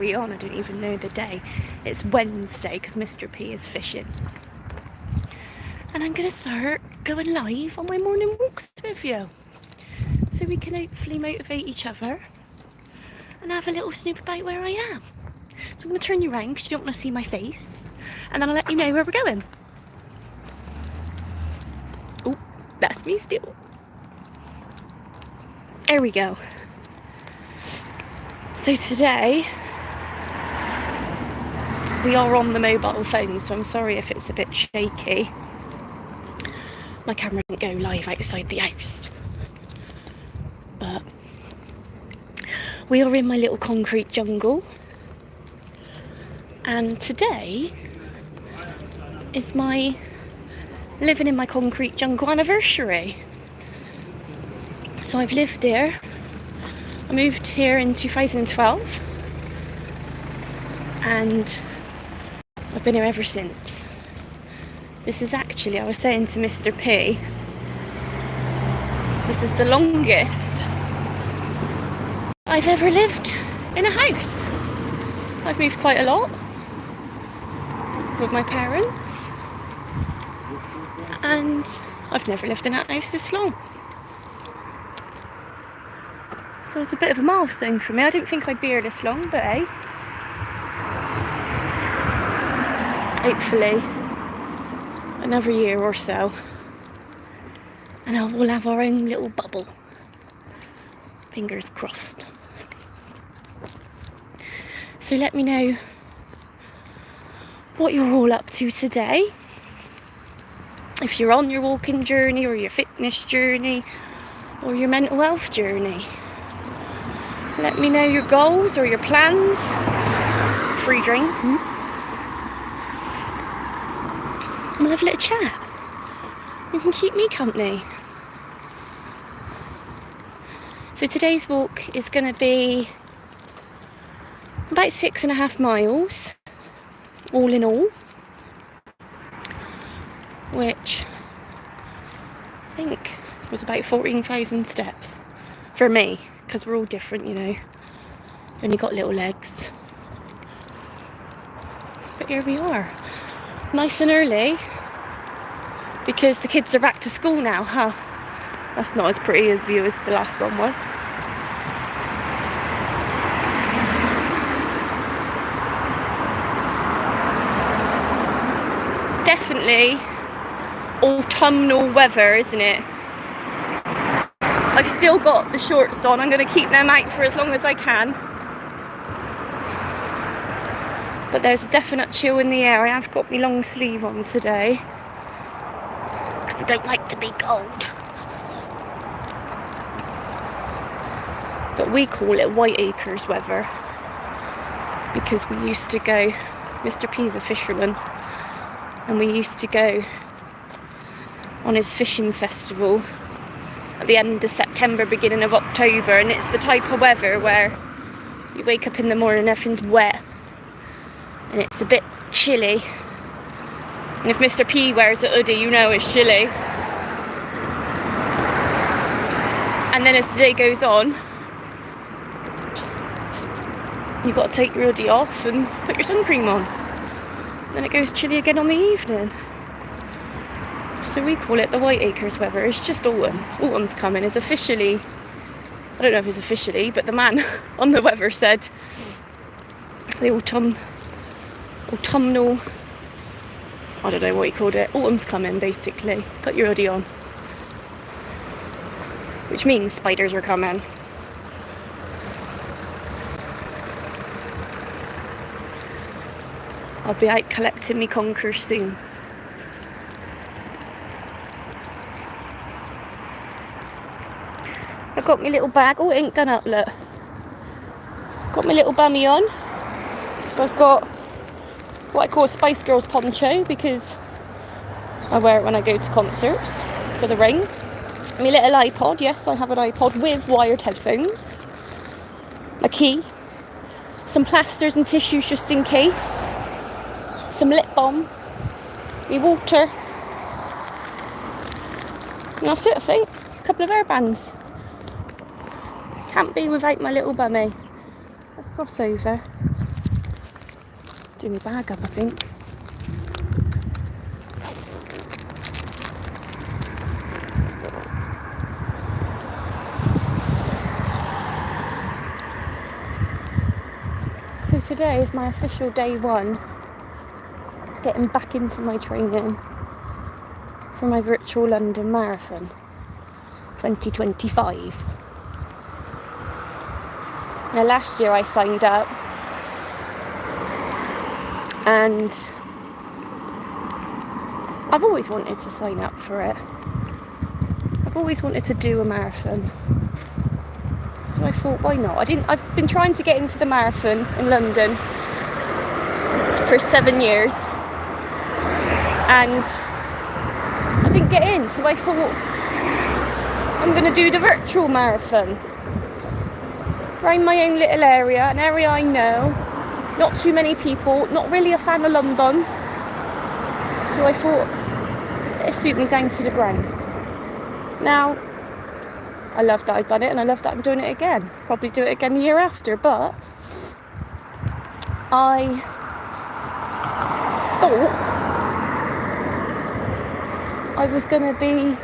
carry on. I don't even know the day. It's Wednesday because Mr. P is fishing. And I'm going to start going live on my morning walks with you. So we can hopefully motivate each other and have a little snoop about where I am. So I'm going to turn you around because you don't want to see my face. And then I'll let you know where we're going. Oh, that's me still. There we go. So today, we are on the mobile phone, so I'm sorry if it's a bit shaky. My camera didn't go live outside the house. But we are in my little concrete jungle. And today is my living in my concrete jungle anniversary. So I've lived here. I moved here in 2012. And I've been here ever since. This is actually, I was saying to Mr. P, this is the longest I've ever lived in a house. I've moved quite a lot with my parents, and I've never lived in that house this long. So it's a bit of a milestone for me. I didn't think I'd be here this long, but hey. Hopefully another year or so and we'll have our own little bubble. Fingers crossed. So let me know what you're all up to today. If you're on your walking journey or your fitness journey or your mental health journey. Let me know your goals or your plans. Free drinks. We'll have a little chat. You can keep me company. So today's walk is going to be about 6.5 miles, all in all, which I think was about 14,000 steps for me, because we're all different, you know. Only got little legs. But here we are. Nice and early, because the kids are back to school now, huh? That's not as pretty a view as the last one was. Definitely autumnal weather, isn't it? I've still got the shorts on. I'm going to keep them out for as long as I can. But there's a definite chill in the air. I have got my long sleeve on today because I don't like to be cold. But we call it Whiteacres weather because we used to go, Mr. P's a fisherman, and we used to go on his fishing festival at the end of September, beginning of October, and it's the type of weather where you wake up in the morning and everything's wet. And it's a bit chilly. And if Mr. P wears a hoodie, you know it's chilly. And then as the day goes on, you've got to take your hoodie off and put your sun cream on. Then it goes chilly again on the evening. So we call it the Whiteacres weather. It's just autumn. Autumn's coming. It's officially, I don't know if it's officially, but the man on the weather said the autumnal, I don't know what he called it. Autumn's coming, basically. Put your hoodie on. Which means spiders are coming. I'll be out collecting me conkers soon. I've got my little bag. Oh, it ain't done up, look. Got my little bummy on. So I've got what I call a Spice Girls poncho because I wear it when I go to concerts for the rain. My little iPod. Yes, I have an iPod with wired headphones. A key. Some plasters and tissues just in case. Some lip balm. My water. And that's it, I think. A couple of hairbands. Can't be without my little bummy. Let's cross over. Do my bag up, I think. So today is my official day one, getting back into my training for my virtual London Marathon 2025. Now last year I signed up and I've always wanted to sign up for it. I've always wanted to do a marathon. So I thought, why not? I've been trying to get into the marathon in London for 7 years and I didn't get in, so I thought I'm going to do the virtual marathon around my own little area, an area I know, not too many people, not really a fan of London, so I thought it'd suit me down to the ground. Now I love that I've done it and I love that I'm doing it again. Probably do it again the year after, but I thought I was going to be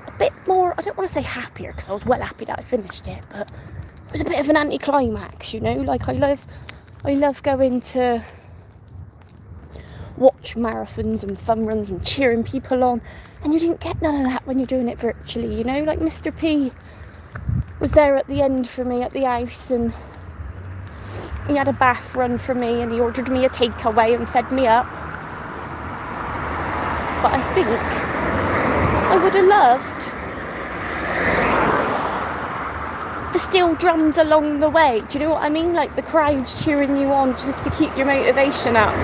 a bit more, I don't want to say happier because I was well happy that I finished it, but it was a bit of an anticlimax, you know, like I love going to watch marathons and fun runs and cheering people on, and you didn't get none of that when you're doing it virtually, you know, like Mr. P was there at the end for me at the house and he had a bath run for me and he ordered me a takeaway and fed me up. But I think I would have loved the steel drums along the way, do you know what I mean, like the crowds cheering you on just to keep your motivation up.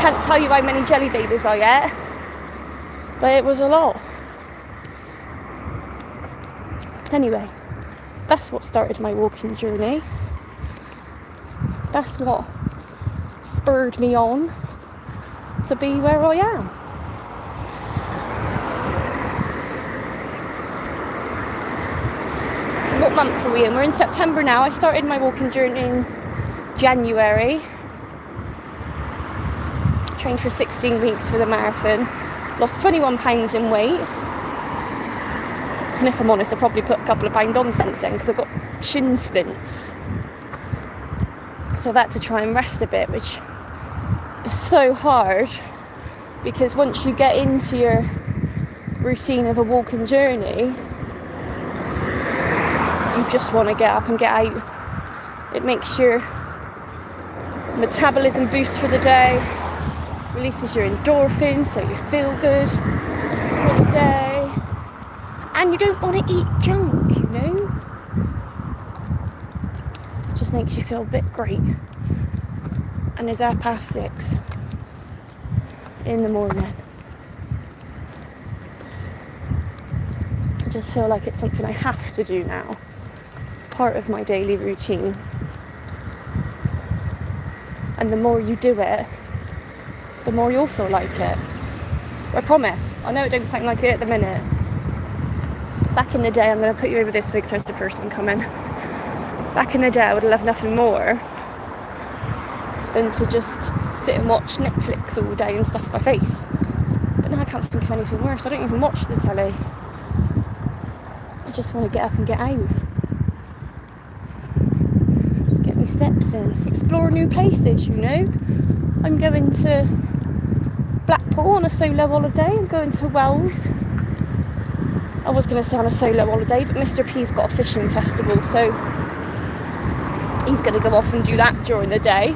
Can't tell you how many jelly babies I get, but it was a lot. Anyway, that's what started my walking journey. That's what spurred me on to be where I am. So what month are we in? We're in September now. I started my walking journey in January. Trained for 16 weeks for the marathon, lost 21 pounds in weight, and if I'm honest I probably put a couple of pounds on since then because I've got shin splints, so I've had to try and rest a bit, which is so hard because once you get into your routine of a walking journey you just want to get up and get out. It makes your metabolism boost for the day, releases your endorphins so you feel good for the day, and you don't want to eat junk, you know, it just makes you feel a bit great. And it's 6:30 in the morning. I just feel like it's something I have to do now. It's part of my daily routine, and the more you do it the more you'll feel like it. I promise. I know it don't sound like it at the minute. Back in the day, I'm going to put you over this week, there's a person coming. Back in the day, I would have loved nothing more than to just sit and watch Netflix all day and stuff my face. But now I can't think of anything worse. I don't even watch the telly. I just want to get up and get out. Get my steps in. Explore new places, you know. I'm going to Blackpool on a solo holiday. I'm going to Wells. I was going to say on a solo holiday, but Mr. P's got a fishing festival, so he's going to go off and do that during the day.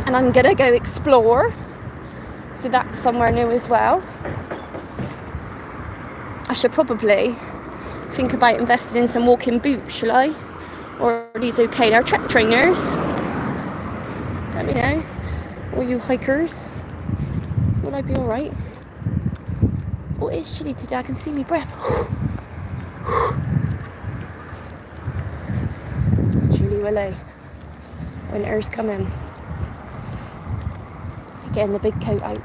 And I'm going to go explore, so that's somewhere new as well. I should probably think about investing in some walking boots, shall I? Or are these okay? They're Trek trainers. Let me know. All you hikers. Will I be alright? Oh, it is chilly today. I can see me breath. Chilly willy. Winter's coming. Getting the big coat out.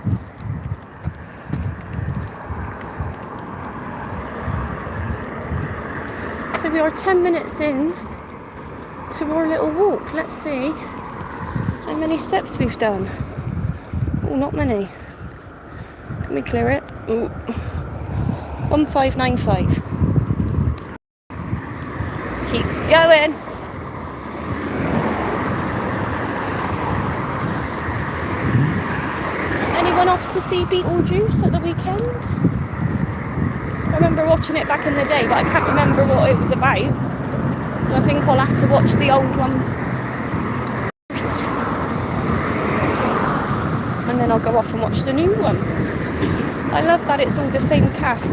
So we are 10 minutes in to our little walk. Let's see how many steps we've done. Oh, not many. Can we clear it? Ooh. 1595. Keep going. Anyone off to see Beetlejuice at the weekend? I remember watching it back in the day, but I can't remember what it was about. So I think I'll have to watch the old one first. And then I'll go off and watch the new one. I love that it's all the same cast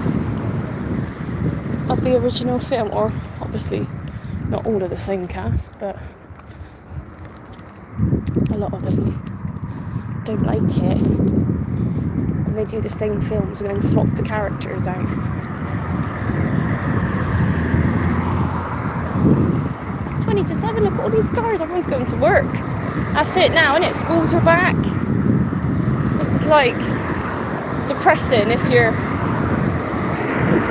of the original film, or obviously not all of the same cast, but a lot of them don't like it. And they do the same films and then swap the characters out. To 7, look at all these cars, everyone's going to work. That's it now, innit? Schools are back. This is like depressing if you're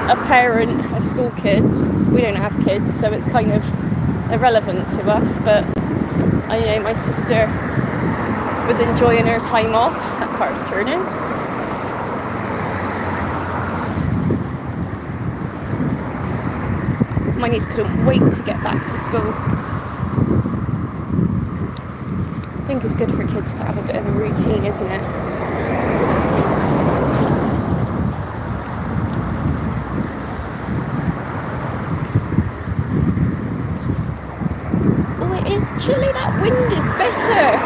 a parent of school kids. We don't have kids, so it's kind of irrelevant to us, but I know my sister was enjoying her time off. That car's turning. My niece couldn't wait to get back to school. I think it's good for kids to have a bit of a routine, isn't it? Oh, it is chilly. That wind is bitter.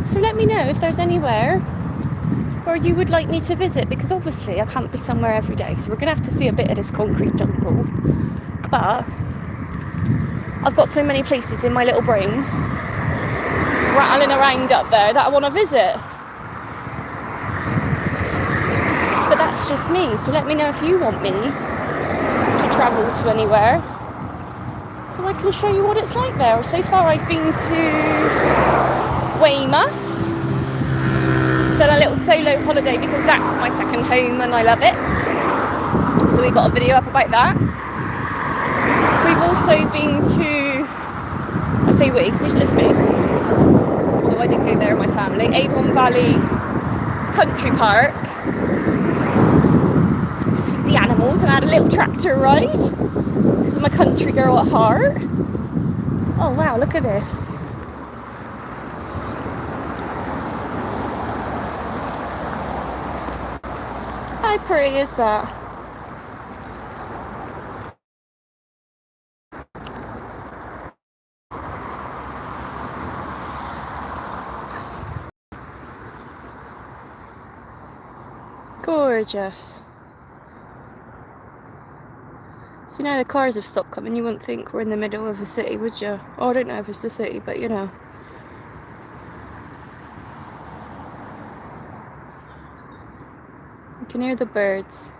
So let me know if there's anywhere where you would like me to visit, because obviously I can't be somewhere every day, so we're going to have to see a bit of this concrete jungle. But I've got so many places in my little brain rattling around up there that I want to visit. But that's just me, so let me know if you want me to travel to anywhere so I can show you what it's like there. So far I've been to Weymouth, done a little solo holiday because that's my second home and I love it. So we got a video up about that. We've also been to, I say we, it's just me, although I didn't go there with my family, Avon Valley Country Park to see the animals, and I had a little tractor ride because I'm a country girl at heart. Oh wow, look at this. How pretty is that? Gorgeous. So now the cars have stopped coming, you wouldn't think we're in the middle of a city, would you? Oh, I don't know if it's a city, but you know. You can hear the birds.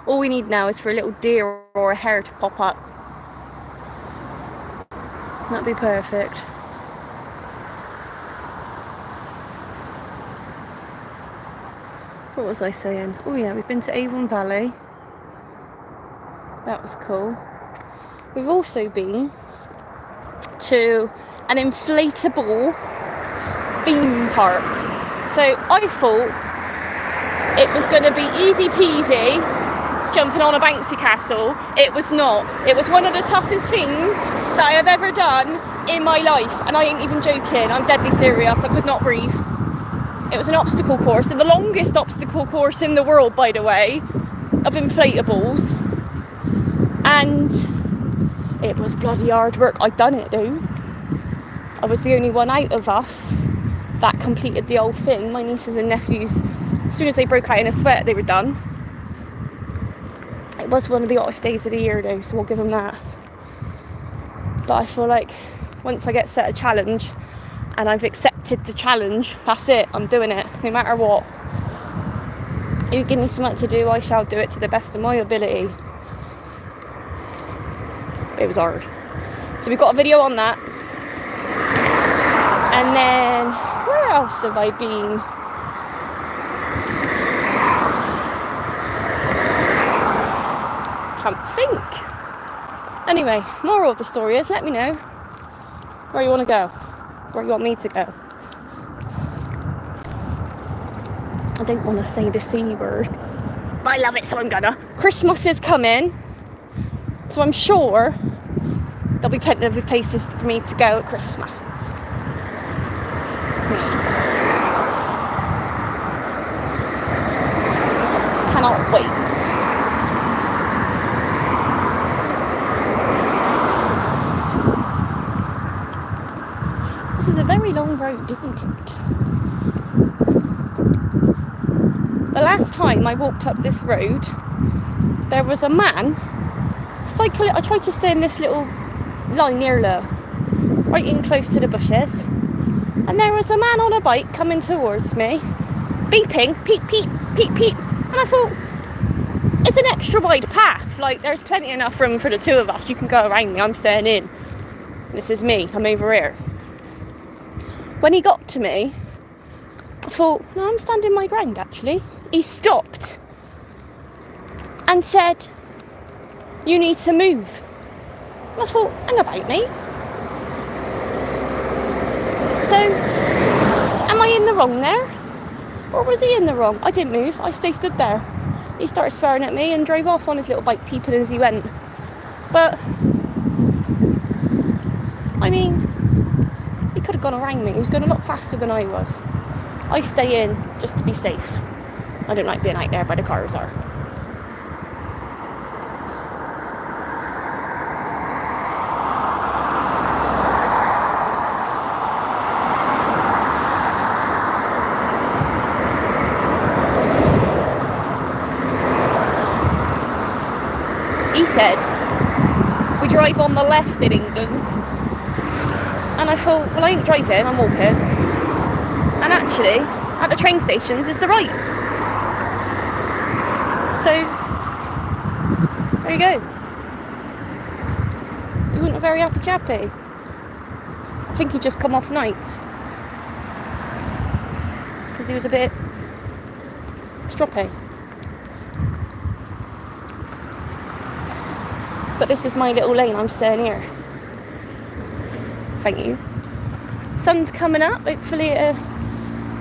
All we need now is for a little deer or a hare to pop up. That'd be perfect. What was I saying? Oh yeah, we've been to Avon Valley. That was cool. We've also been to an inflatable theme park. So I thought it was going to be easy peasy jumping on a bouncy castle. It was not. It was one of the toughest things that I have ever done in my life, and I ain't even joking. I'm deadly serious. I could not breathe. It was an obstacle course, and the longest obstacle course in the world, by the way, of inflatables. And it was bloody hard work. I'd done it though. I was the only one out of us that completed the whole thing. My nieces and nephews, as soon as they broke out in a sweat, they were done. It was one of the hottest days of the year though, so we'll give them that. But I feel like once I get set a challenge and I've accepted the challenge, that's it, I'm doing it, no matter what. You give me something to do, I shall do it to the best of my ability. It was hard. So we've got a video on that. And then, where else have I been? can't think. Anyway, moral of the story is, let me know where you want to go, where you want me to go. I don't want to say the C word, but I love it, so I'm gonna. Christmas is coming, so I'm sure there'll be plenty of places for me to go at Christmas. Cannot wait. This is a very long road, isn't it? The last time I walked up this road, there was a man cycling. I tried to stay in this little line near low, right in close to the bushes, and there was a man on a bike coming towards me, beeping, peep, peep, peep, peep, and I thought, it's an extra wide path, like there's plenty enough room for the two of us, you can go around me, I'm staying in. This is me, I'm over here. When he got to me, I thought, no, I'm standing my ground actually. He stopped and said, you need to move. And I thought, hang about me. So, am I in the wrong there? Or was he in the wrong? I didn't move, I stood there. He started swearing at me and drove off on his little bike, peeping as he went. But, I mean, he could have gone around me. He was going a lot faster than I was. I stay in just to be safe. I don't like being out there where the cars are. He said, we drive on the left in England. And I thought, well, I ain't driving, I'm walking. And actually, at the train stations is the right. So, there you go. He wasn't a very happy chappy. I think he just come off nights. Because he was a bit stroppy. But this is my little lane, I'm staying here. Thank you. Sun's coming up, hopefully it'll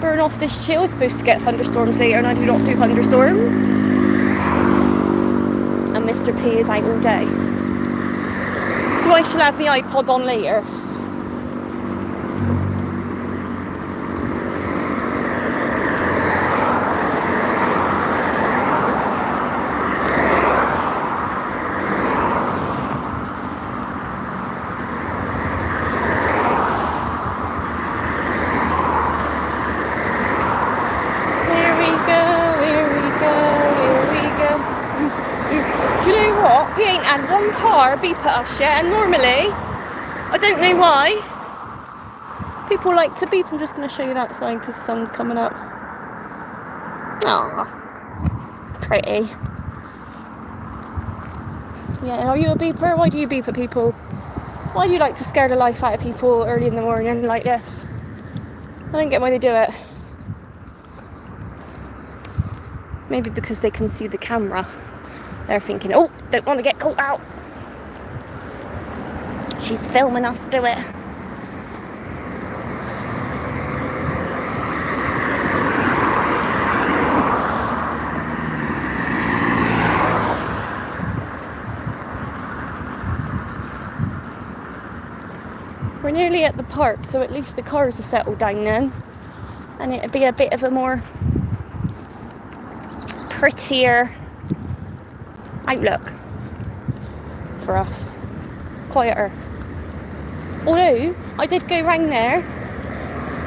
burn off this chill. It's supposed to get thunderstorms later and I do not do thunderstorms. And Mr. P is out all day. So I shall have my iPod on later. We ain't had one car beep at us yet, and normally, I don't know why, people like to beep. I'm just going to show you that sign because the sun's coming up. Aww, pretty. Yeah, are you a beeper? Why do you beep at people? Why do you like to scare the life out of people early in the morning like this? I don't get why they do it. Maybe because they can see the camera. They're thinking, oh, don't want to get caught out. She's filming us do it. We're nearly at the park, so at least the cars are settled down then. And it'll be a bit of a more prettier outlook for us, quieter. Although I did go round there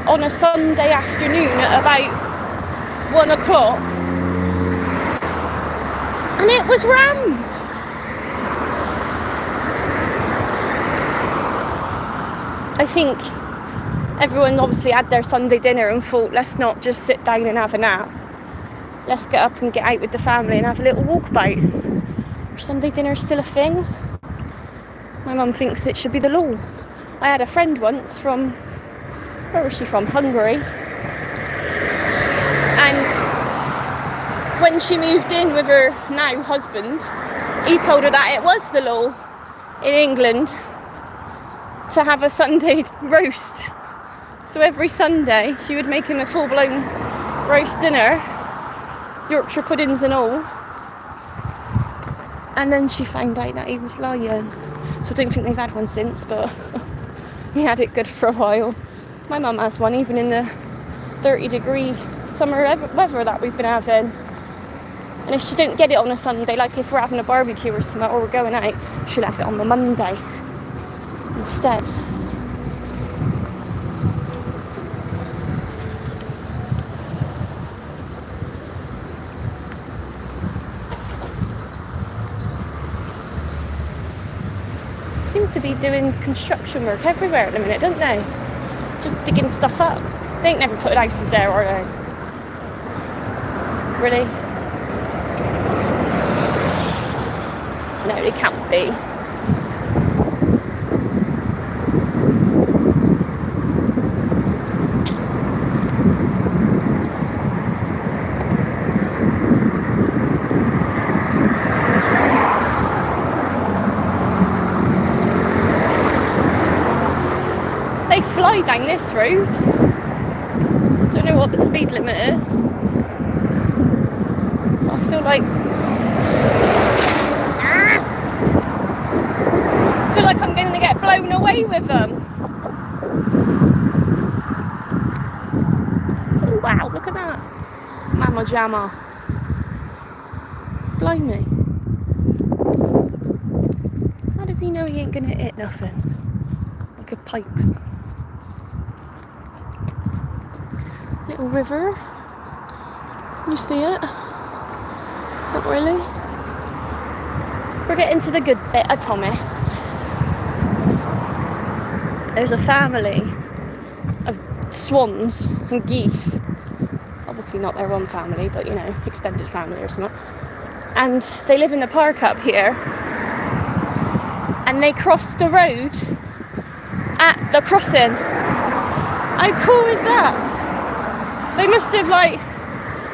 on a Sunday afternoon at about 1 o'clock and it was rammed. I think everyone obviously had their Sunday dinner and thought, let's not just sit down and have a nap, let's get up and get out with the family and have a little walkabout. Sunday dinner is still a thing. My mum thinks it should be the law. I had a friend once from, where was she from? Hungary. And when she moved in with her now husband, He told her that it was the law in England to have a Sunday roast. So every Sunday she would make him a full-blown roast dinner, Yorkshire puddings and all. And then she found out that he was lying. So I don't think they've had one since, but he had it good for a while. My mum has one, even in the 30-degree summer weather that we've been having. And if she don't get it on a Sunday, like if we're having a barbecue or something, or we're going out, she'll have it on the Monday instead. Seem to be doing construction work everywhere at the minute, don't they? Just digging stuff up. They ain't never put houses there, are they? Really? No, they can't be. They fly down this road. Don't know what the speed limit is. I feel like I'm going to get blown away with them. Oh wow, look at that. Mama Jamma. Blimey. How does he know he ain't going to hit nothing? Like a pipe. Little river. Can you see it? Not really. We're getting to the good bit, I promise. There's a family of swans and geese. Obviously not their one family, but you know, extended family or something. And they live in the park up here. And they cross the road at the crossing. How cool is that? They must have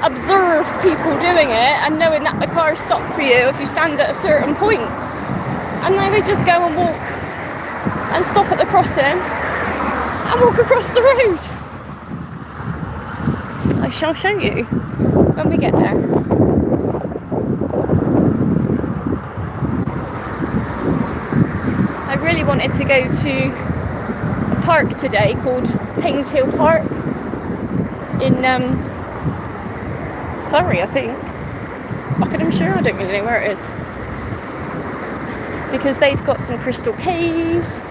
observed people doing it and knowing that the cars stop for you if you stand at a certain point. And now they just go and walk and stop at the crossing and walk across the road. I shall show you when we get there. I really wanted to go to a park today called Paynes Hill Park in Surrey, I think. Buckinghamshire, I don't really know where it is. Because they've got some crystal caves,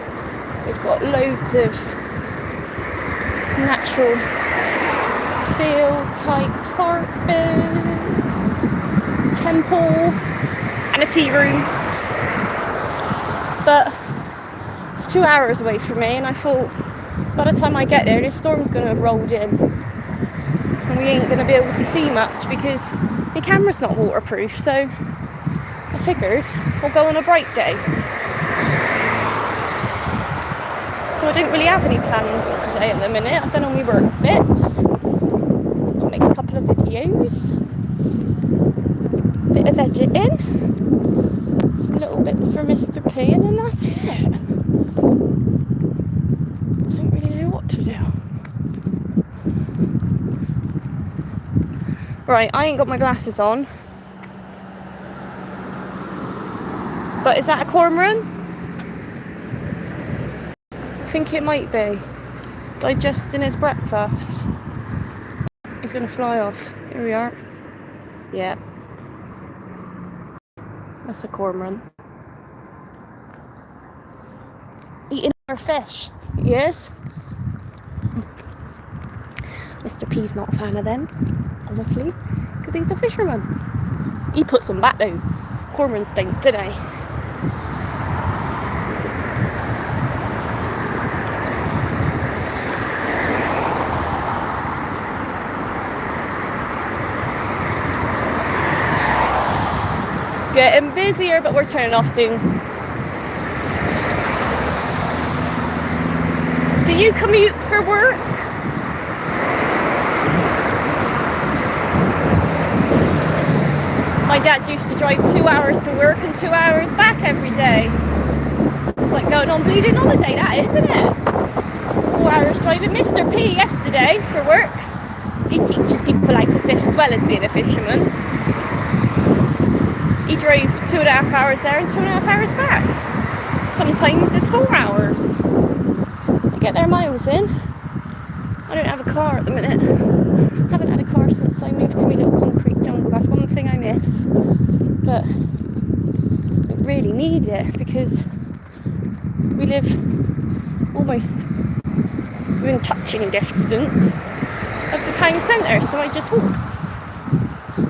they've got loads of natural field type park bits, temple, and a tea room. But it's 2 hours away from me, and I thought by the time I get there, this storm's going to have rolled in. And we ain't going to be able to see much because the camera's not waterproof, so I figured we'll go on a bright day. So I don't really have any plans today at the minute. I've done all my work bits. I'll make a couple of videos. Bit of editing. Some little bits for Mr. P, and then that's it. Don't really know what to do. Right, I ain't got my glasses on. But is that a cormorant? I think it might be. Digesting his breakfast. He's going to fly off. Here we are. Yeah. That's a cormorant. Eating our fish. He is. Mr. P's not a fan of them, obviously, because he's a fisherman. He puts them back though. Cormorants don't, do they? Getting busier, but we're turning off soon. Do you commute for work? My dad used to drive 2 hours to work and 2 hours back every day. It's like going on bleeding holiday, that is, isn't it? 4 hours driving. Mr. P yesterday for work. He teaches people how to fish as well as being a fisherman. He drove 2.5 hours there and 2.5 hours back. Sometimes it's 4 hours. They get their miles in. I don't have a car at the minute. I haven't had a car since I moved to my little concrete jungle. That's one thing I miss. But I really need it because we live almost within touching distance of the town centre, so I just walk.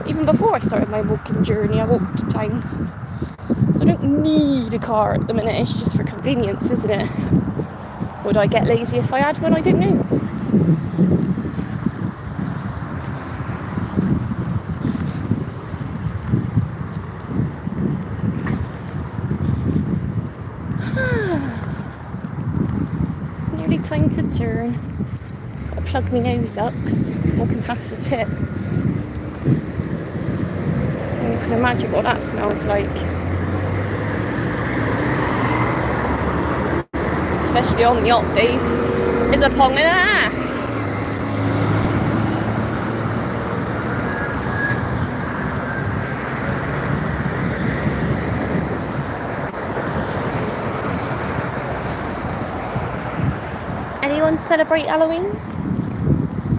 Even before I started my walking journey, I walked to town. So I don't need a car at the minute, it's just for convenience, isn't it? Would I get lazy if I had one? I don't know. Nearly time to turn. Gotta plug my nose up because I'm walking past the tip. And you can imagine what that smells like. Especially on the hot days. It's a pong and a half. Anyone celebrate Halloween?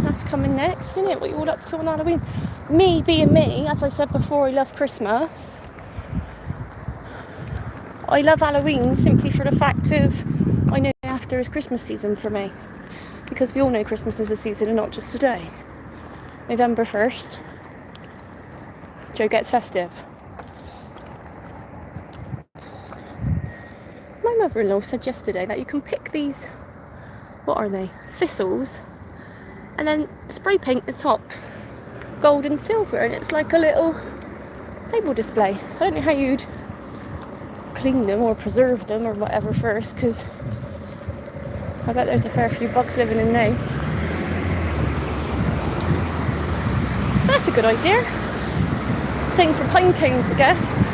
That's coming next, isn't it? What you all up to on Halloween? Me being me, as I said before, I love Christmas. I love Halloween simply for the fact of I know after is Christmas season for me. Because we all know Christmas is a season and not just a day. November 1st, Joe gets festive. My mother-in-law said yesterday that you can pick these, what are they? Thistles, and then spray paint the tops gold and silver, and it's like a little table display. I don't know how you'd clean them or preserve them or whatever first, because I bet there's a fair few bugs living in there. That's a good idea. Same for pine cones, I guess.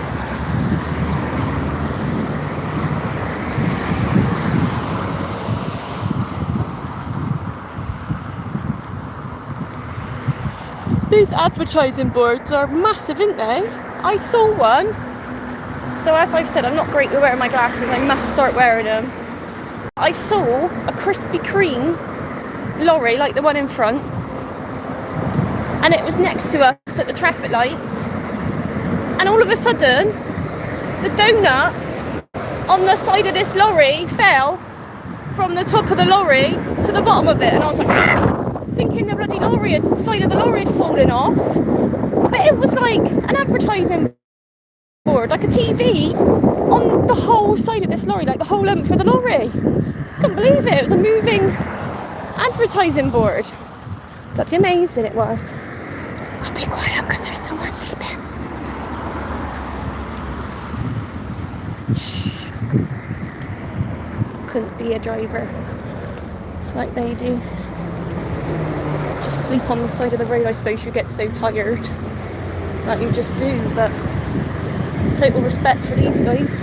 These advertising boards are massive, aren't they? I saw one. So as I've said, I'm not great with wearing my glasses. I must start wearing them. I saw a Krispy Kreme lorry, like the one in front. And it was next to us at the traffic lights. And all of a sudden, the donut on the side of this lorry fell from the top of the lorry to the bottom of it. And I was like, thinking the bloody side of the lorry had fallen off. But it was like an advertising board, like a TV on the whole side of this lorry, like the whole length of the lorry. Couldn't believe it. It was a moving advertising board. Bloody amazing it was. I'll be quiet because there's someone sleeping. Couldn't be a driver like they do. Just sleep on the side of the road. I suppose you get so tired that you just do, but total respect for these guys.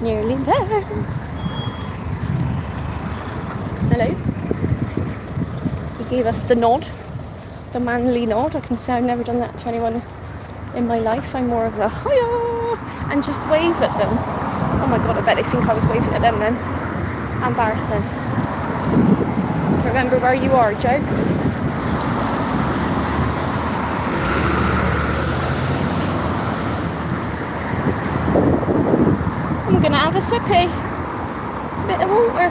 Nearly there. Hello. He gave us the nod, the manly nod. I can say I've never done that to anyone in my life. I'm more of a hiya and just wave at them. Oh my god, I bet they think I was waving at them then. Embarrassing. Remember where you are, Joe. I'm gonna have a sippy. Bit of water.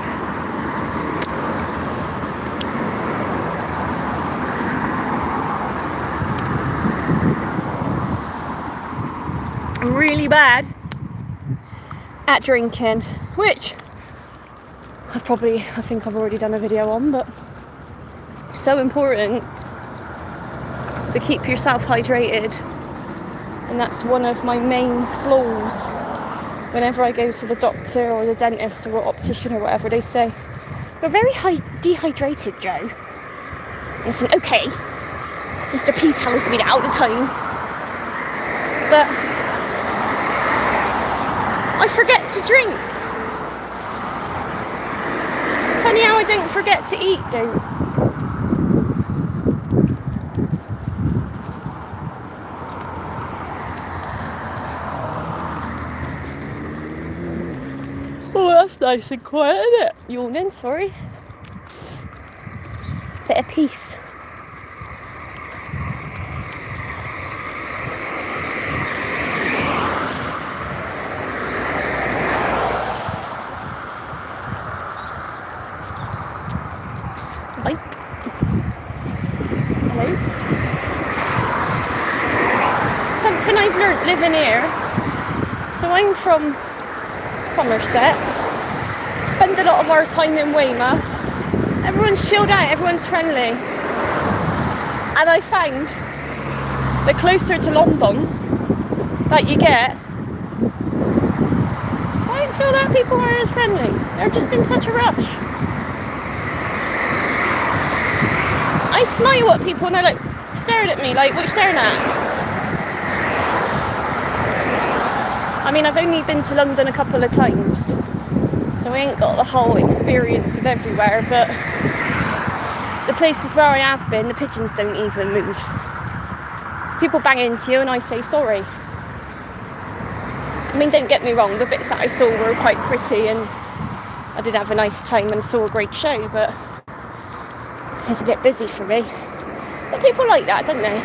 I'm really bad at drinking, which I think I've already done a video on, but it's so important to keep yourself hydrated And that's one of my main flaws. Whenever I go to the doctor or the dentist or optician or whatever, they say, "You're very dehydrated, Jo." And I think, okay, Mr. P tells me that all the time. But I forget to drink. Funny how I don't forget to eat, though. Oh, that's nice and quiet, isn't it? Yawning, sorry. Bit of peace. Bike. Hello. Something I've learnt living here. So I'm from Somerset. Spend a lot of our time in Weymouth. Everyone's chilled out, everyone's friendly. And I found the closer to Longbourn that you get, I don't feel that people are as friendly. They're just in such a rush. I smile at people and they're like staring at me, like, what are you staring at? I mean, I've only been to London a couple of times, so I ain't got the whole experience of everywhere, but the places where I have been, the pigeons don't even move. People bang into you and I say sorry. I mean, don't get me wrong, the bits that I saw were quite pretty and I did have a nice time and saw a great show, but it's a bit busy for me. But people like that, don't they?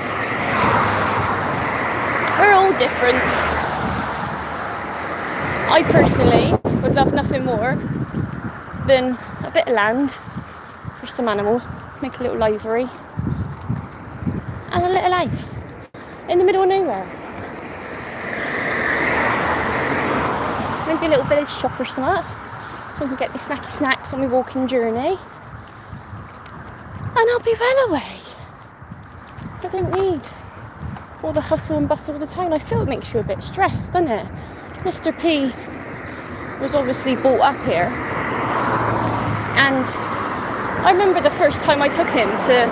We're all different. I personally would love nothing more than a bit of land for some animals, make a little livery, and a little house in the middle of nowhere. Maybe a little village shop or something, so I can get my snacky snacks on my walking journey. And I'll be well away. I don't need all the hustle and bustle of the town. I feel it makes you a bit stressed, doesn't it? Mr. P was obviously brought up here. And I remember the first time I took him to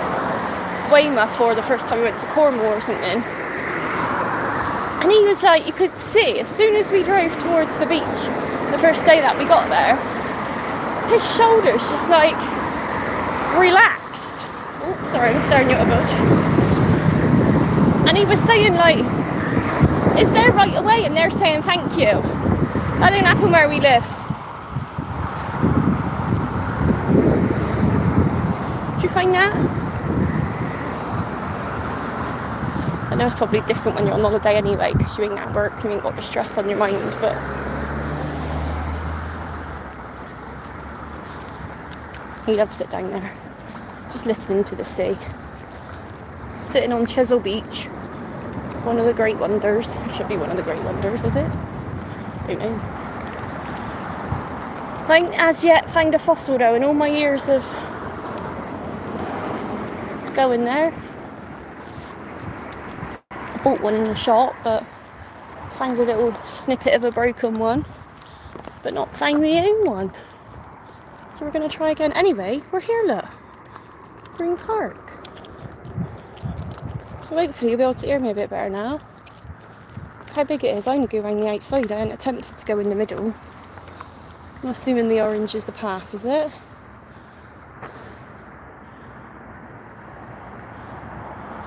Weymouth, or the first time we went to Cornwall or something. And he was like, you could see, as soon as we drove towards the beach, the first day that we got there, his shoulders just like relaxed. Oh, sorry, I'm staring at a bush. And he was saying like, it's there right away and they're saying thank you. That don't happen where we live. Did you find that? I know it's probably different when you're on holiday anyway, because you ain't at work, you ain't got the stress on your mind, but he loves it down there. Just listening to the sea. Sitting on Chesil Beach. One of the great wonders. It should be one of the great wonders, is it? Don't know. I ain't as yet found a fossil though in all my years of going there. I bought one in the shop, but found a little snippet of a broken one, but not found my own one. So we're going to try again. Anyway, we're here, look. Green Park. So hopefully you'll be able to hear me a bit better now. How big it is, I only go around the outside. I ain't attempted to go in the middle. I'm assuming the orange is the path, is it?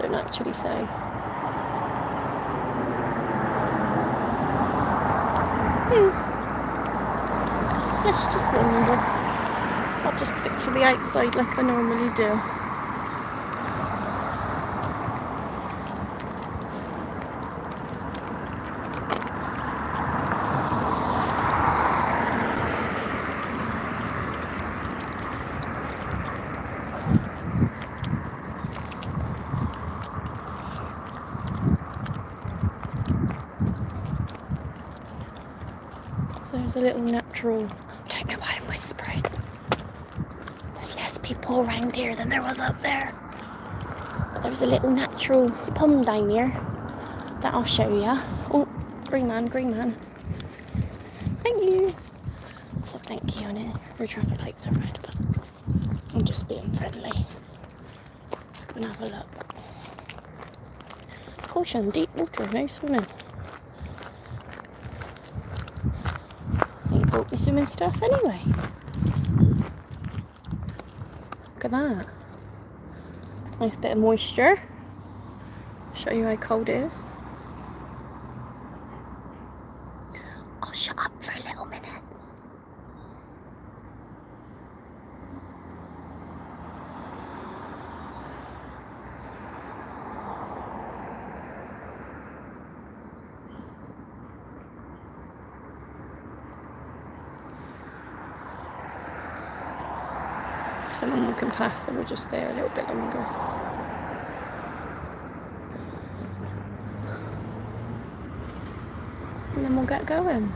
Don't actually say. Let's just wander. I'll just stick to the outside like I normally do. So there's a little natural, I don't know why I'm whispering. There's less people around here than there was up there. But there's a little natural pond down here. that I'll show you. Oh, green man. Thank you. So thank you on it. The traffic lights are red, but I'm just being friendly. Let's go and have a look. Caution, deep water, no swimming. You bought me swimming stuff anyway. Look at that. Nice bit of moisture. Show you how cold it is. I'll shut up for a little minute. Someone walking past, so we'll just stay a little bit longer. And then we'll get going.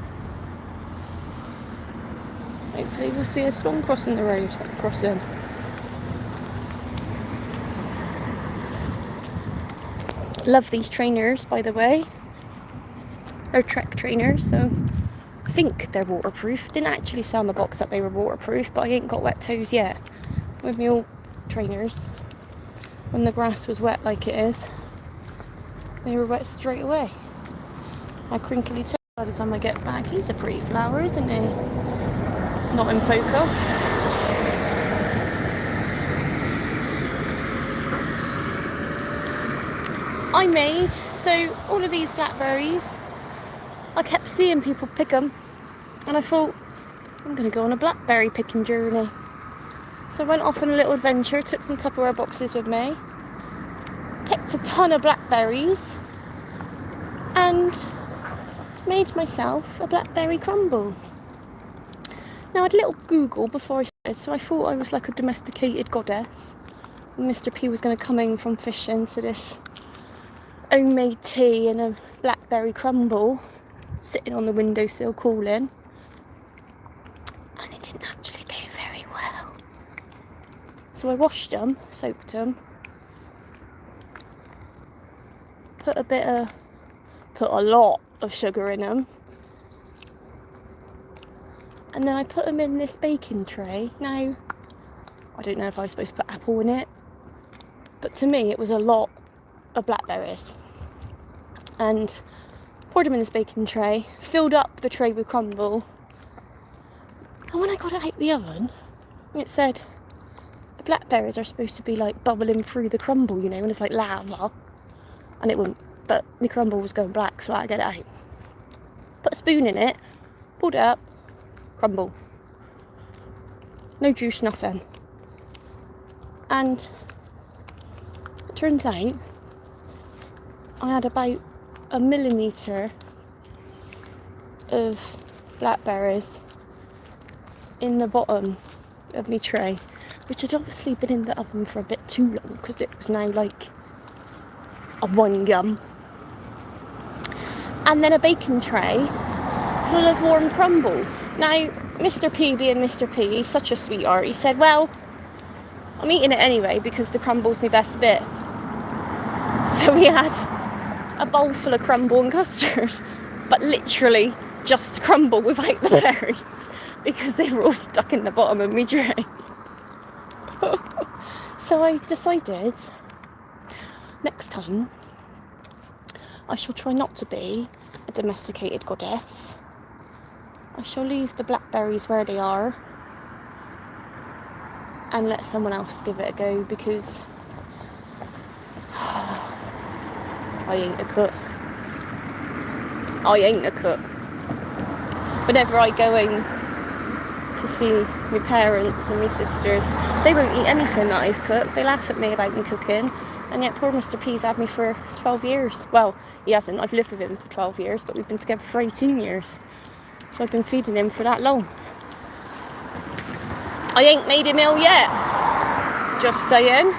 Hopefully we'll see a swan crossing the road. Love these trainers, by the way. They're Trek trainers, so I think they're waterproof. Didn't actually say on the box that they were waterproof, but I ain't got wet toes yet. With me old trainers, when the grass was wet like it is, they were wet straight away. My crinkly toe by the time I get back. He's a pretty flower, isn't he? Not in focus. I made, so all of these blackberries, I kept seeing people pick them, and I thought, I'm going to go on a blackberry picking journey. So I went off on a little adventure, took some Tupperware boxes with me, picked a ton of blackberries, and made myself a blackberry crumble. Now I had a little Google before I started, so I thought I was like a domesticated goddess. And Mr. P was going to come in from fishing to this homemade tea and a blackberry crumble, sitting on the windowsill cooling. And it didn't actually go very well. So I washed them, soaked them, put a lot of sugar in them, and then I put them in this baking tray. Now, I don't know if I was supposed to put apple in it, but to me it was a lot of blackberries. And poured them in this baking tray, filled up the tray with crumble, and when I got it out the oven, it said the blackberries are supposed to be like bubbling through the crumble, you know, and it's like lava, and it wouldn't, but the crumble was going black, so I had to get it out. Put a spoon in it, pulled it up, crumble. No juice, nothing. And it turns out I had about a millimetre of blackberries in the bottom of my tray, which had obviously been in the oven for a bit too long because it was now like a 1 gum. And then a baking tray full of warm crumble. Now, Mr. P being Mr. P, he's such a sweetheart, he said, well, I'm eating it anyway because the crumble's my best bit. So we had a bowl full of crumble and custard, but literally just crumble without the berries because they were all stuck in the bottom of my tray. So I decided next time I shall try not to be a domesticated goddess. I shall leave the blackberries where they are and let someone else give it a go because I ain't a cook. Whenever I go in to see my parents and my sisters, they won't eat anything that I've cooked. They laugh at me about me cooking, and yet poor Mr. P's had me for 12 years. Well, he hasn't. I've lived with him for 12 years, but we've been together for 18 years. So I've been feeding him for that long. I ain't made him ill yet. Just saying.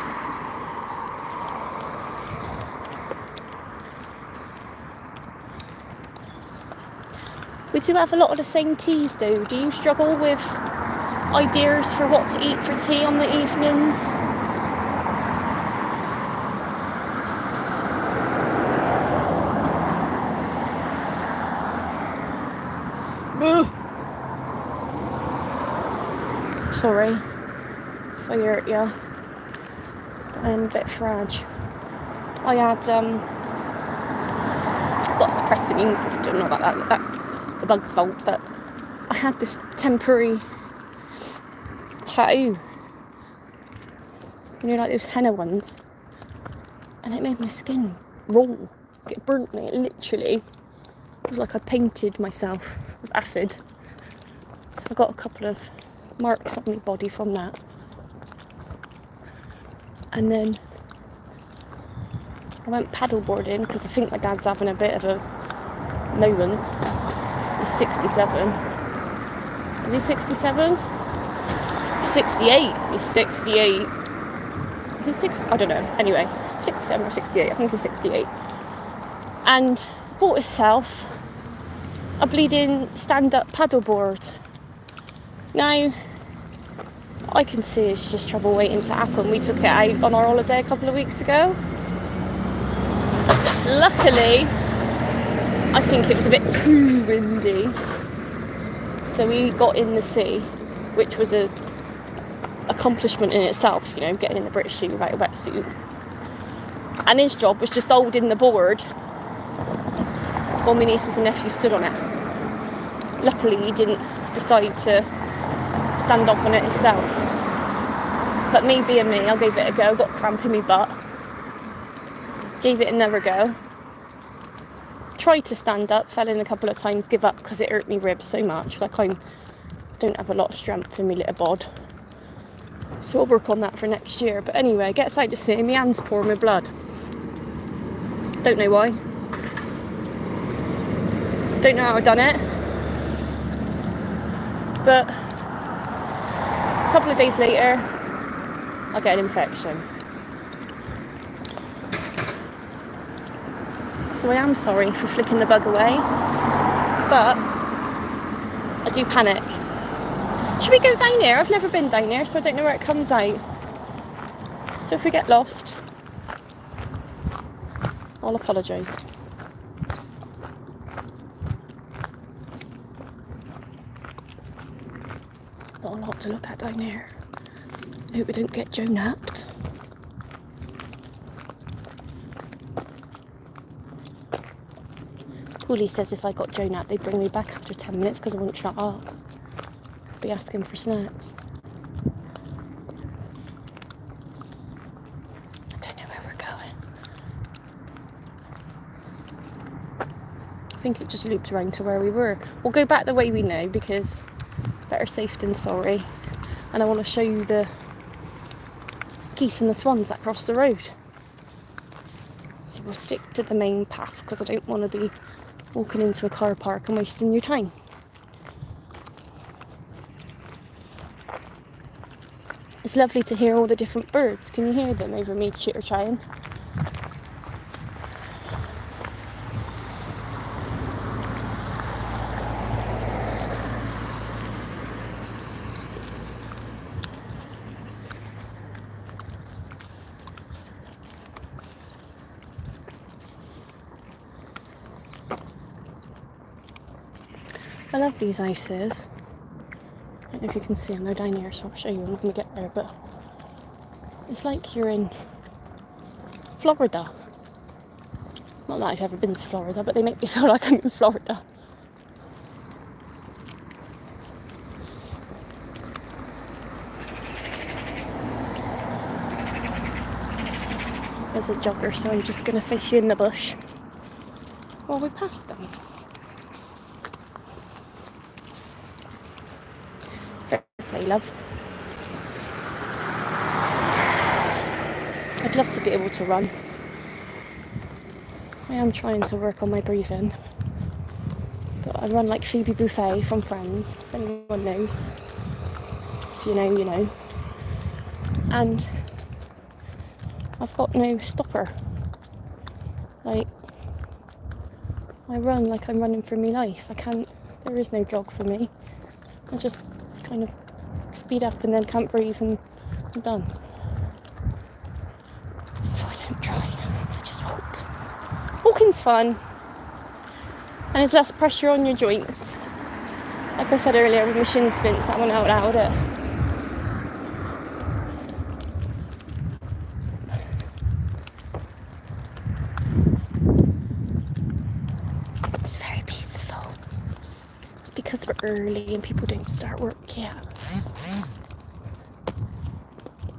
We do have a lot of the same teas though. Do you struggle with ideas for what to eat for tea on the evenings? Sorry if I hurt you. I'm a bit fragile. I had got a suppressed immune system, not that's the bug's fault, but I had this temporary tattoo, like those henna ones, and it made my skin raw. It burnt me. It literally was like I painted myself with acid. So I got a couple of marks on my body from that. And then I went paddleboarding because I think my dad's having a bit of a moment. He's 67. Is he 67? 68. He's 68. Is he 6? I don't know. Anyway, 67 or 68. I think he's 68. And bought himself a bleeding stand-up paddleboard. Now, I can see it's just trouble waiting to happen. We took it out on our holiday a couple of weeks ago. Luckily, I think it was a bit too windy. So we got in the sea, which was a accomplishment in itself, getting in the British Sea without a wetsuit. And his job was just holding the board while my nieces and nephews stood on it. Luckily, he didn't decide to stand up on it himself. But me being me, I gave it a go, got cramp in my butt. Gave it another go. Tried to stand up, fell in a couple of times, give up because it hurt me ribs so much. Like I don't have a lot of strength in my little bod. So I'll work on that for next year. But anyway, gets out to sea, my hands pouring with blood. Don't know why. Don't know how I done it. But a couple of days later, I get an infection. So I am sorry for flicking the bug away, but I do panic. Should we go down here? I've never been down here, so I don't know where it comes out. So if we get lost, I'll apologise. Not a lot to look at down here. Hope we don't get Joe napped. Willie says if I got Joe napped, they'd bring me back after 10 minutes because I wouldn't shut up. Be asking for snacks. I don't know where we're going. I think it just loops around to where we were. We'll go back the way we know because better safe than sorry. And I want to show you the geese and the swans that cross the road. So we'll stick to the main path because I don't want to be walking into a car park and wasting your time. It's lovely to hear all the different birds. Can you hear them over me chitter-chatting? I love these ices. I don't know if you can see them, they're down here, so I'll show you when we get there, but it's like you're in Florida. Not that I've ever been to Florida, but they make me feel like I'm in Florida. There's a jogger, so I'm just going to fish in the bush while we pass them. Play, love. I'd love to be able to run. I am trying to work on my breathing, but I run like Phoebe Buffay from Friends, if anyone knows. If you know, you know. And I've got no stopper. Like, I run like I'm running for my life. There is no jog for me. I just kind of speed up and then can't breathe and I'm done. So I don't try, I just walk. Walking's fun and there's less pressure on your joints. Like I said earlier with my shin splints, that went out loud. because we're early and people don't start work yet.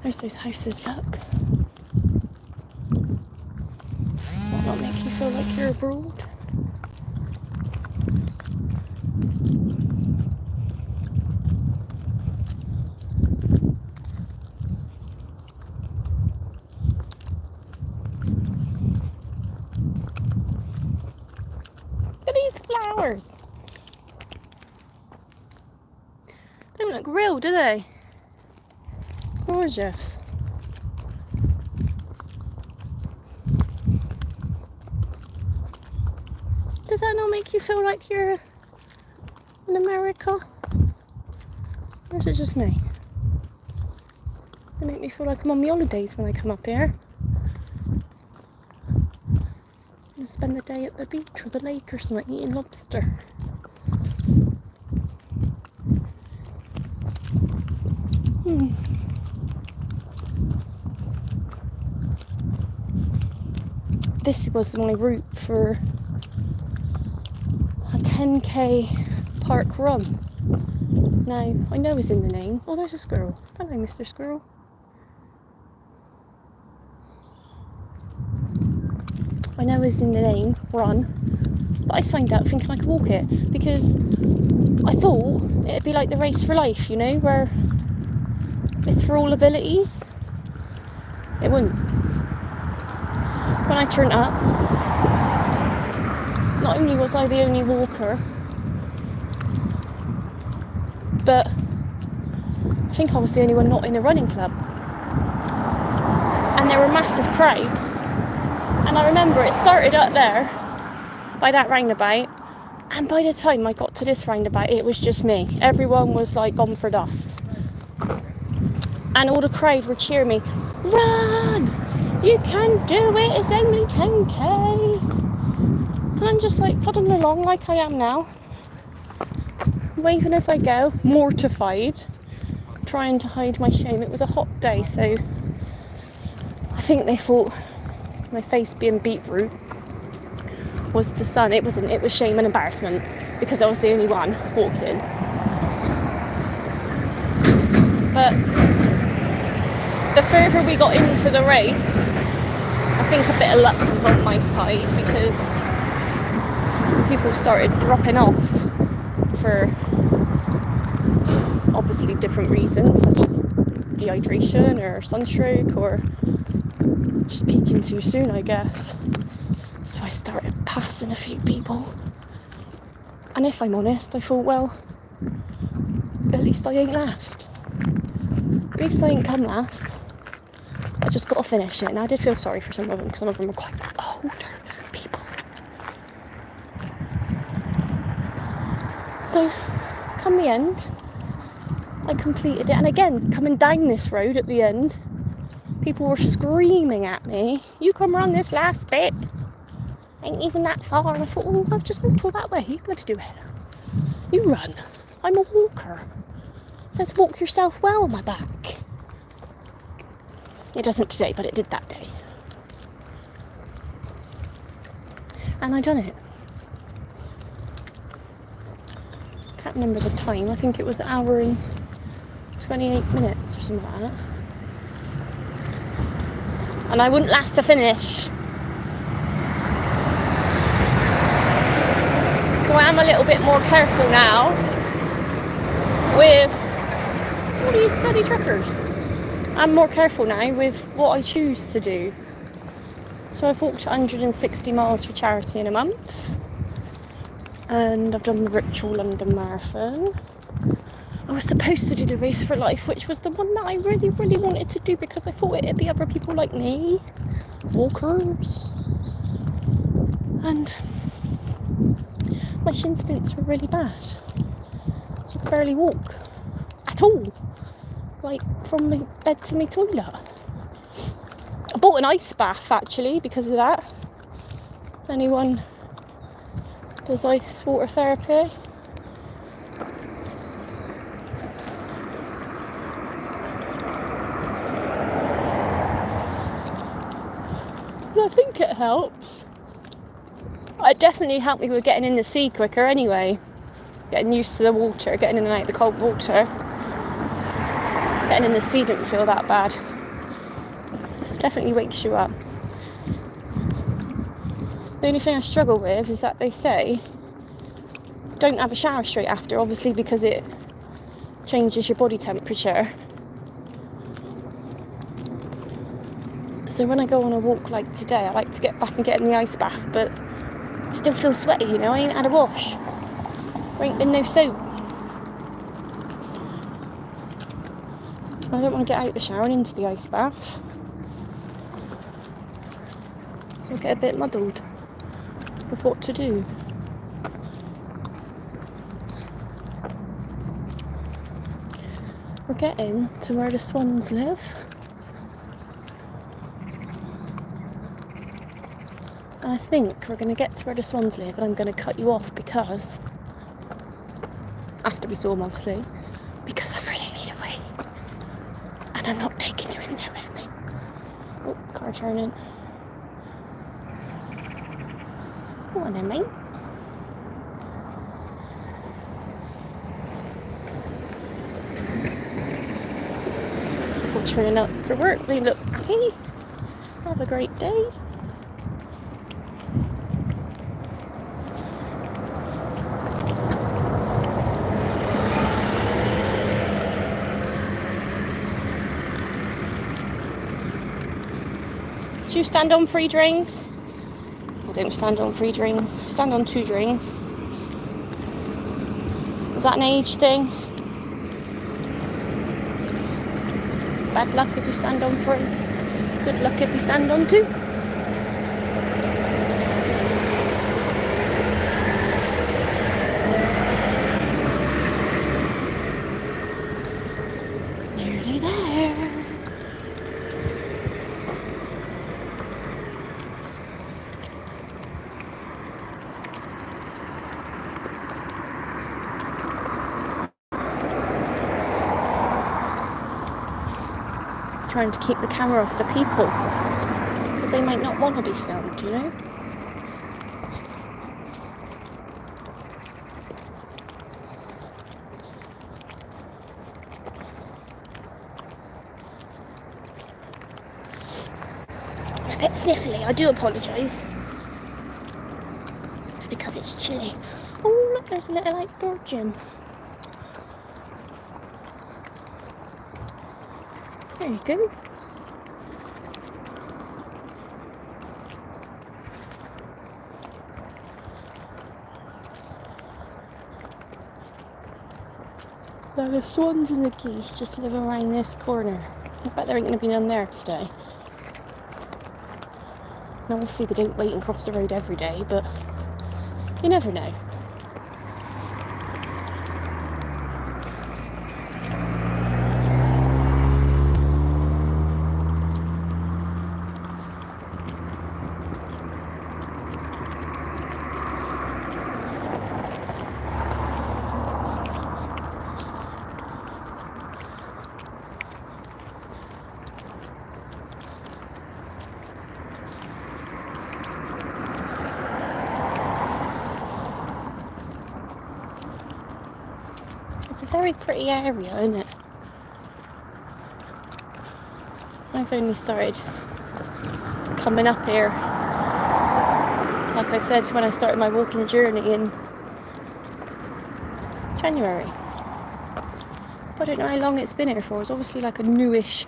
There's those houses, look. Does that make you feel like you're abroad? Look at these flowers. They don't look real, do they? Gorgeous. Does that not make you feel like you're in America? Or is it just me? They make me feel like I'm on my holidays when I come up here. I'm gonna spend the day at the beach or the lake or something eating lobster. This was my route for a 10k park run. Now, I know it's in the name. Oh, there's a squirrel. Hello, Mr. Squirrel. I know it's in the name, run, but I signed up thinking I could walk it because I thought it'd be like the Race for Life, you know, where it's for all abilities. It wouldn't. When I turned up, not only was I the only walker, but I think I was the only one not in a running club. And there were massive crowds. And I remember it started up there by that roundabout, and by the time I got to this roundabout it was just me. Everyone was like gone for dust. And all the crowd were cheering me, "Run! You can do it, it's only 10k." And I'm just like plodding along like I am now, waving as I go, mortified, trying to hide my shame. It was a hot day, so I think they thought my face being beetroot was the sun. It wasn't, it was shame and embarrassment because I was the only one walking. But the further we got into the race, I think a bit of luck was on my side because people started dropping off for obviously different reasons, such as dehydration or sunstroke or just peaking too soon, I guess. So I started passing a few people, and if I'm honest, I thought, well, at least I ain't last. At least I ain't come last. I just got to finish it. And I did feel sorry for some of them, because some of them were quite older people. So, come the end, I completed it. And again, coming down this road at the end, people were screaming at me, "You come run this last bit. Ain't even that far." And I thought, well, I've just walked all that way. You got to do it. You run. I'm a walker. It says walk yourself well on my back. It doesn't today, but it did that day. And I done it. Can't remember the time. I think it was an hour and 28 minutes or something like that. And I wouldn't last to finish. So I am a little bit more careful now with all these bloody truckers. I'm more careful now with what I choose to do. So I've walked 160 miles for charity in a month. And I've done the virtual London Marathon. I was supposed to do the Race for Life, which was the one that I really, really wanted to do because I thought it'd be other people like me, walkers. And my shin splints were really bad. So I could barely walk at all. Like from my bed to my toilet. I bought an ice bath actually because of that. Anyone does ice water therapy? I think it helps. It definitely helped me with getting in the sea quicker anyway. getting used to the water, getting in and out of the cold water. Getting in the sea didn't feel that bad. Definitely wakes you up. The only thing I struggle with is that they say don't have a shower straight after, obviously because it changes your body temperature. So when I go on a walk like today, I like to get back and get in the ice bath, but I still feel sweaty, you know. I ain't had a wash. There ain't been no soap. I don't want to get out of the shower and into the ice bath. So I get a bit muddled with what to do. We're getting to where the swans live. And I think we're going to get to where the swans live, and I'm going to cut you off because, after we saw them obviously, because I really need a wee. And I'm not taking you in there with me. Oh, car turning. Go on then, mate. People turning up for work. They look happy. Have a great day. Do you stand on 3 drains? I don't stand on 3 drains. I stand on 2 drains. Is that an age thing? Bad luck if you stand on 3. Good luck if you stand on 2. Nearly there. Trying to keep the camera off the people because they might not want to be filmed, you know. I'm a bit sniffly, I do apologise. It's because it's chilly. Oh look, there's a little outdoor gym. There you go. Now the swans and the geese just live around this corner. I bet there ain't going to be none there today. Now obviously they don't wait and cross the road every day, but you never know. It's a very pretty area, isn't it? I've only started coming up here, like I said, when I started my walking journey in January. But I don't know how long it's been here for. It's obviously like a newish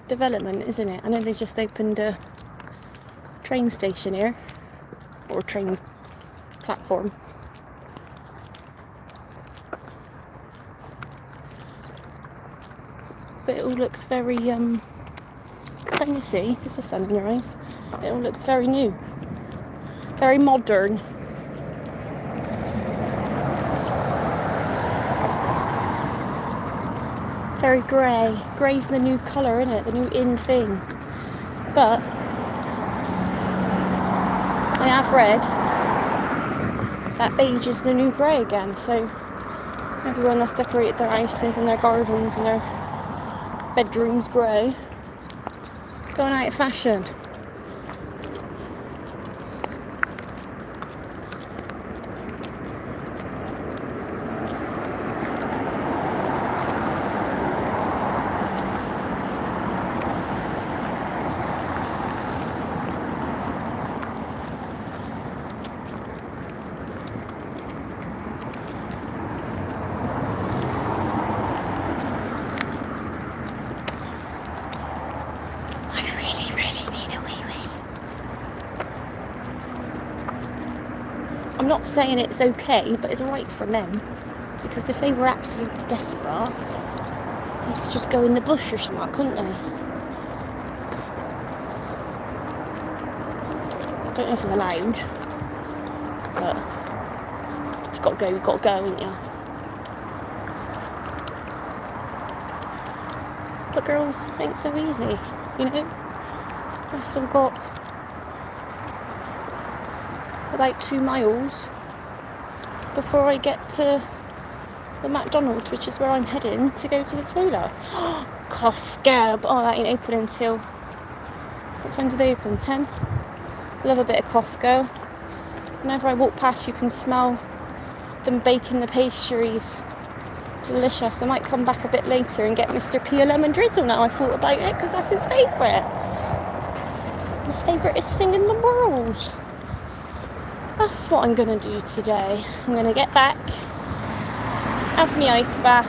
development, isn't it? I know they just opened a train station here, or train platform. But it all looks very, can you see? Is the sun in your eyes? It all looks very new. Very modern. Very grey. Grey's the new colour, isn't it? The new in thing. But I have read that beige is the new grey again, so everyone that's decorated their houses and their gardens and their bedrooms grey, it's going out of fashion. I'm not saying it's okay, but it's alright for men. Because if they were absolutely desperate, they could just go in the bush or something, couldn't they? I don't know if it's allowed, but you've got to go, haven't you? But girls, it ain't so easy, you know? I've still got about 2 miles before I get to the McDonald's, which is where I'm heading to go to the toilet. Costco! Oh, that ain't open until... What time do they open? 10? Love a bit of Costco. Whenever I walk past, you can smell them baking the pastries. Delicious. I might come back a bit later and get Mr. P a lemon drizzle now I thought about it, because that's his favourite. His favouriteest thing in the world. That's what I'm going to do today. I'm going to get back, have my ice bath,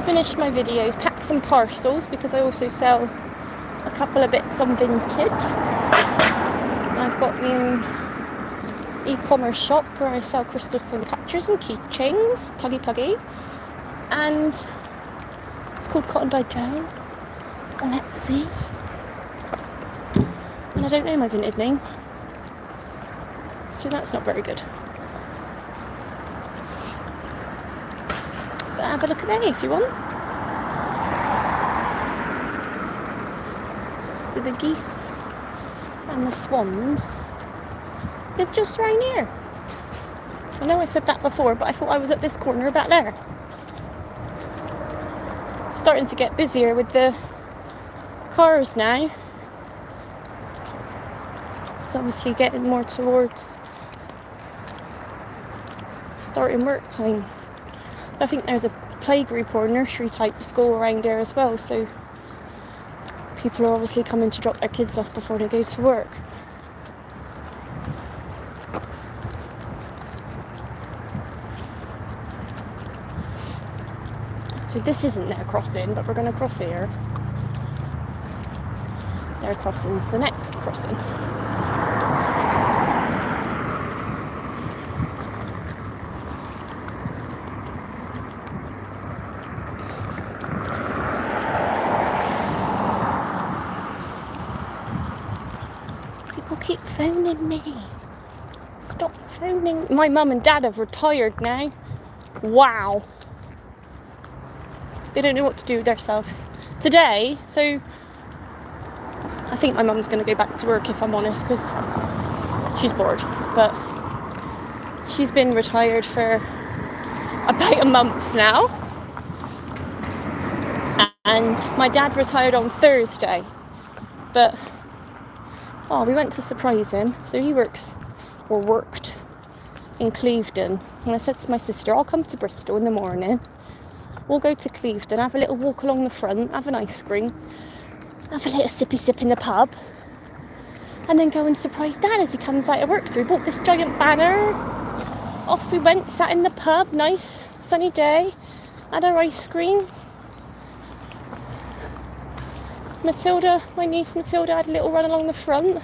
finish my videos, pack some parcels, because I also sell a couple of bits on Vinted. I've got my own e-commerce shop where I sell crystal sun catchers and keychains, puggy, and it's called Cotton Dye Joe on Etsy. And I don't know my Vinted name, so that's not very good. But have a look at me if you want. So the geese and the swans live just around here. I know I said that before, but I thought I was at this corner back there. Starting to get busier with the cars now. It's obviously getting more towards starting work time. I think there's a playgroup or a nursery type school around there as well, so people are obviously coming to drop their kids off before they go to work. So this isn't their crossing, but we're going to cross here. Their crossing's the next crossing. People keep phoning me. Stop phoning. My mum and dad have retired now. Wow. They don't know what to do with themselves. Today, so I think my mum's going to go back to work, if I'm honest, because she's bored. But she's been retired for about a month now. And my dad retired on Thursday. But, we went to surprise him. So he worked in Clevedon. And I said to my sister, I'll come to Bristol in the morning. We'll go to Clevedon, have a little walk along the front, have an ice cream, have a little sippy sip in the pub, and then go and surprise Dad as he comes out of work. So we bought this giant banner. Off we went, sat in the pub, nice sunny day, had our ice cream. Matilda, my niece Matilda, had a little run along the front.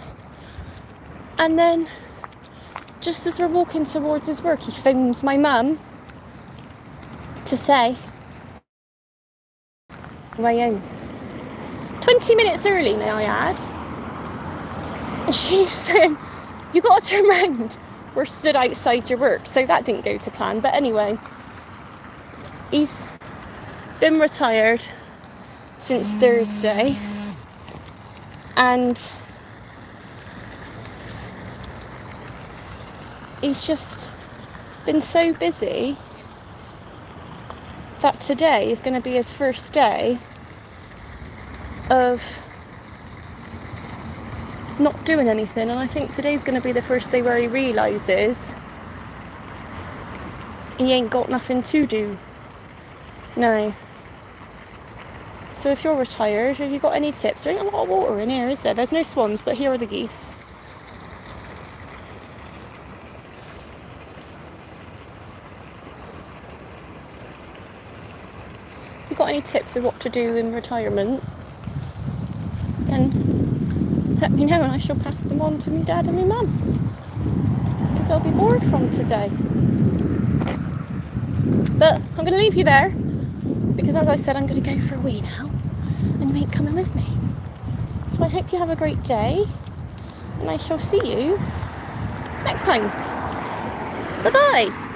And then, just as we're walking towards his work, he phones my mum to say, way home. 20 minutes early now I had. And she's saying, you got to turn round. We're stood outside your work. So that didn't go to plan. But anyway, he's been retired since Thursday. And he's just been so busy that today is going to be his first day of not doing anything, and I think today's going to be the first day where he realises he ain't got nothing to do. No. So if you're retired, have you got any tips? There ain't a lot of water in here, is there? There's no swans, but here are the geese. If you've got any tips of what to do in retirement, then let me know and I shall pass them on to my dad and my mum, because they'll be bored from today. But I'm going to leave you there, because as I said, I'm going to go for a wee now, and you ain't coming with me. So I hope you have a great day, and I shall see you next time. Bye-bye.